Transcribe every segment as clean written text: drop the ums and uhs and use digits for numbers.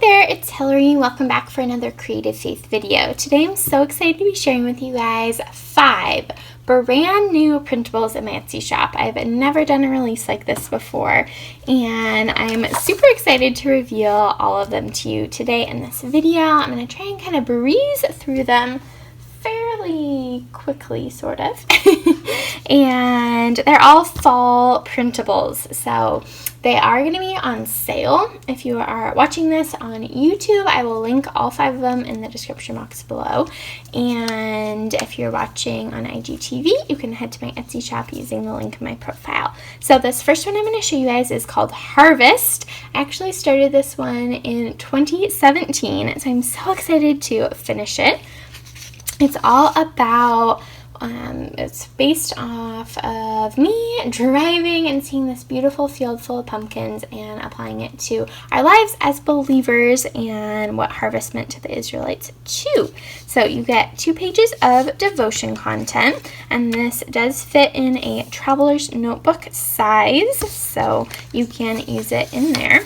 Hi there, it's Hillary. Welcome back for another Creative Faith video. Today I'm so excited to be sharing with you guys 5 brand new printables in my Etsy shop. I've never done a release like this before, and I'm super excited to reveal all of them to you today in this video. I'm going to try and kind of breeze through them fairly quickly, sort of. And they're all fall printables, so they are going to be on sale. If you are watching this on YouTube, I will link all 5 of them in the description box below. And if you're watching on IGTV, you can head to my Etsy shop using the link in my profile. So this first one I'm going to show you guys is called Harvest. I actually started this one in 2017, so I'm so excited to finish it. It's all about, it's based off of me driving and seeing this beautiful field full of pumpkins and applying it to our lives as believers and what harvest meant to the Israelites too. So you get 2 pages of devotion content, and this does fit in a traveler's notebook size, so you can use it in there.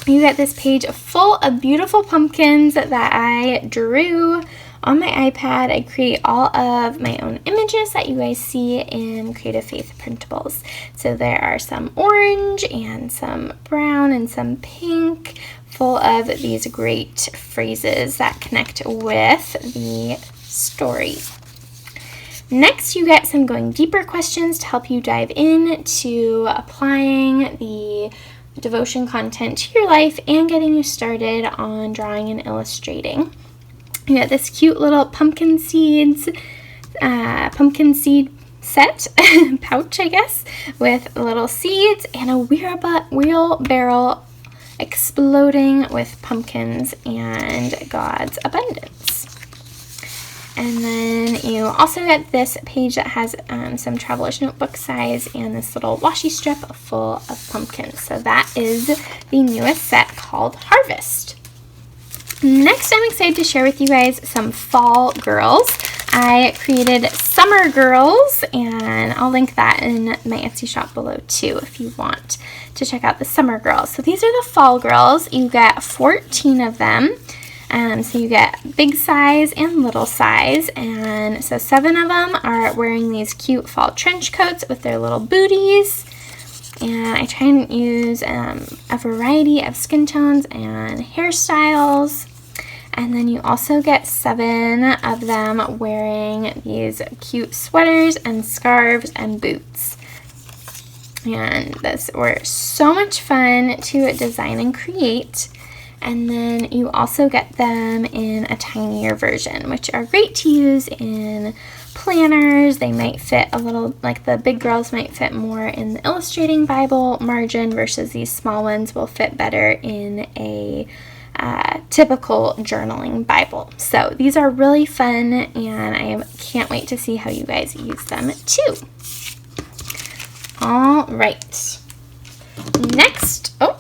You get this page full of beautiful pumpkins that I drew on my iPad. I create all of my own images that you guys see in Creative Faith Printables. So there are some orange and some brown and some pink, full of these great phrases that connect with the story. Next, you get some going deeper questions to help you dive into applying the devotion content to your life and getting you started on drawing and illustrating. You get this cute little pumpkin seed set, pouch, I guess, with little seeds and a wheelbarrow exploding with pumpkins and God's abundance. And then you also get this page that has some traveler's notebook size and this little washi strip full of pumpkins. So that is the newest set called Harvest. Next, I'm excited to share with you guys some fall girls. I created summer girls, and I'll link that in my Etsy shop below too if you want to check out the summer girls. So these are the fall girls. You get 14 of them. So you get big size and little size, and so 7 of them are wearing these cute fall trench coats with their little booties. And I try and use a variety of skin tones and hairstyles. And then you also get 7 of them wearing these cute sweaters and scarves and boots. And those were so much fun to design and create. And then you also get them in a tinier version, which are great to use in planners. They might fit a little, like the big girls might fit more in the illustrating Bible margin versus these small ones will fit better in a typical journaling Bible. So these are really fun, and I can't wait to see how you guys use them too. All right. Next, I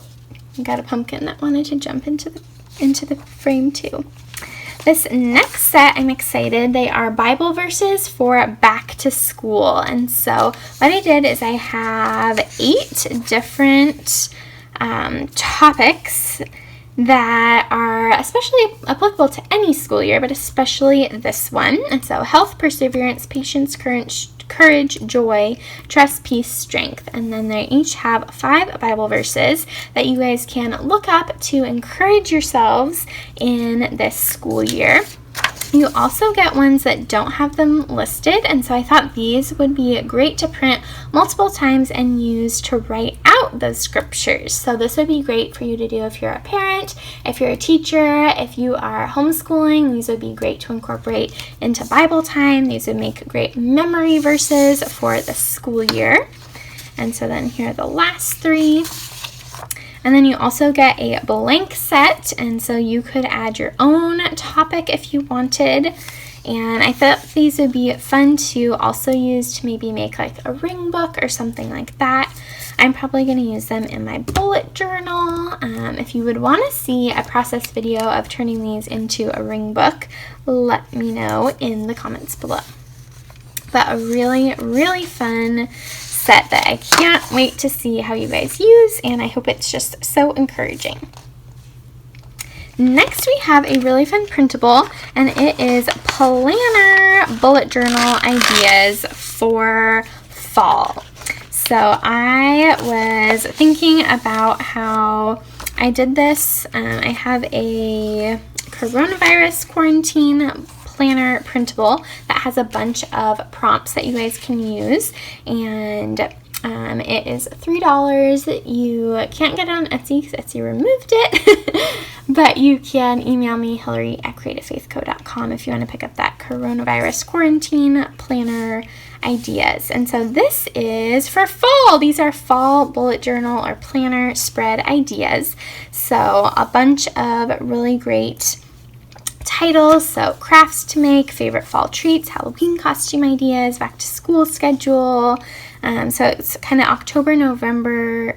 got a pumpkin that wanted to jump into the frame too. This next set, I'm excited. They are Bible verses for back to school. And so what I did is I have 8 different topics that are especially applicable to any school year, but especially this one. And so health, perseverance, patience, courage, joy, trust, peace, strength. And then they each have 5 Bible verses that you guys can look up to encourage yourselves in this school year. You also get ones that don't have them listed, and so I thought these would be great to print multiple times and use to write out those scriptures. So this would be great for you to do if you're a parent, if you're a teacher, if you are homeschooling. These would be great to incorporate into Bible time. These would make great memory verses for the school year. And so then here are the last 3. And then you also get a blank set, and so you could add your own topic if you wanted. And I thought these would be fun to also use to maybe make like a ring book or something like that. I'm probably going to use them in my bullet journal. If you would want to see a process video of turning these into a ring book, let me know in the comments below. But a really, really fun set that I can't wait to see how you guys use, and I hope it's just so encouraging. Next we have a really fun printable, and it is planner bullet journal ideas for fall. So I was thinking about how I did this. I have a coronavirus quarantine planner printable that has a bunch of prompts that you guys can use, and it is $3. You can't get it on Etsy because Etsy removed it, but you can email me, Hillary@creativefaithco.com, if you want to pick up that coronavirus quarantine planner ideas. And so this is for fall. These are fall bullet journal or planner spread ideas. So a bunch of really great titles, so crafts to make, favorite fall treats, Halloween costume ideas, back to school schedule. So it's kind of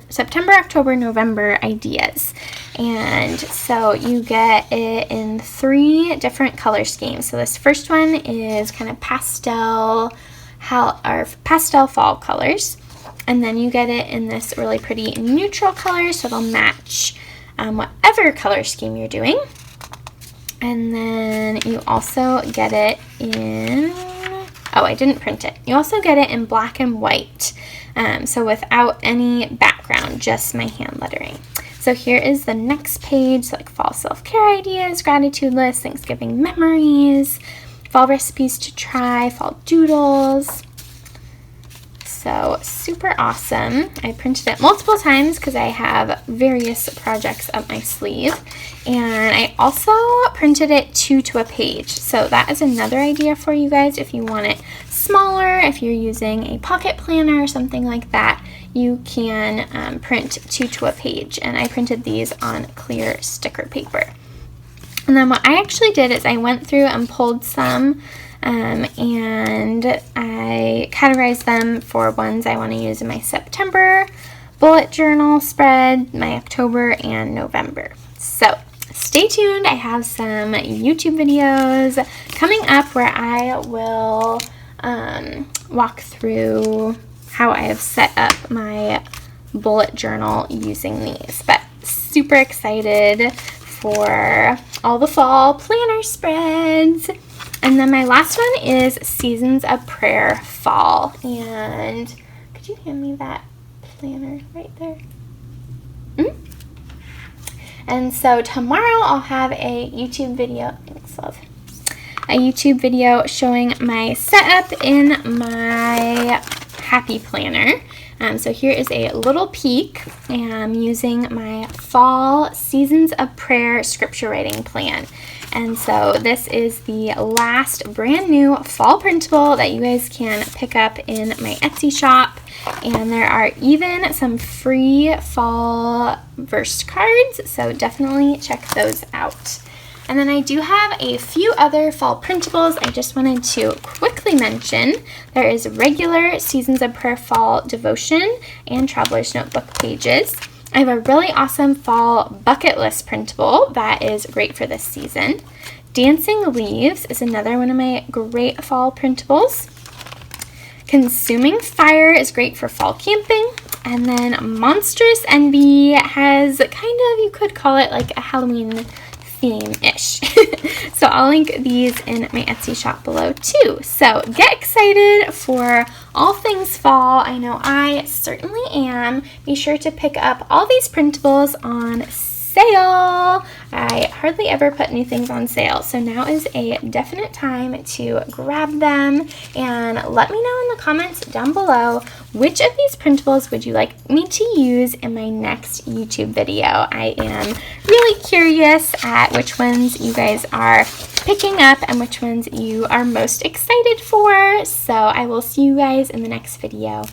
September, October, November ideas. And so you get it in 3 different color schemes. So this first one is kind of pastel fall colors. And then you get it in this really pretty neutral color, so it'll match whatever color scheme you're doing. And then you also get it in, I didn't print it. You also get it in black and white, so without any background, just my hand lettering. So here is the next page, like fall self-care ideas, gratitude list, Thanksgiving memories, fall recipes to try, fall doodles. So super awesome. I printed it multiple times because I have various projects up my sleeve. And I also printed it 2 to a page. So that is another idea for you guys if you want it smaller. If you're using a pocket planner or something like that, you can print 2 to a page. And I printed these on clear sticker paper. And then what I actually did is I went through and pulled some and I categorized them for ones I want to use in my September bullet journal spread, my October, and November. So stay tuned. I have some YouTube videos coming up where I will walk through how I have set up my bullet journal using these. But super excited for all the fall planner spreads. And then my last one is Seasons of Prayer Fall. And could you hand me that planner right there? And so tomorrow I'll have a YouTube video. Thanks, love. A YouTube video showing my setup in my Happy Planner. So here is a little peek. I'm using my fall Seasons of Prayer scripture writing plan. And so this is the last brand new fall printable that you guys can pick up in my Etsy shop. And there are even some free fall verse cards, so definitely check those out. And then I do have a few other fall printables I just wanted to quickly mention. There is regular Seasons of Prayer fall devotion and Traveler's Notebook pages. I have a really awesome fall bucket list printable that is great for this season. Dancing Leaves is another one of my great fall printables. Consuming Fire is great for fall camping. And then Monstrous Envy has kind of, you could call it like a Halloween theme-ish. So I'll link these in my Etsy shop below too. So get excited for all things fall. I know I certainly am. Be sure to pick up all these printables on sale. I hardly ever put new things on sale, so now is a definite time to grab them. And let me know in the comments down below, which of these printables would you like me to use in my next YouTube video? I am really curious at which ones you guys are picking up and which ones you are most excited for. So I will see you guys in the next video.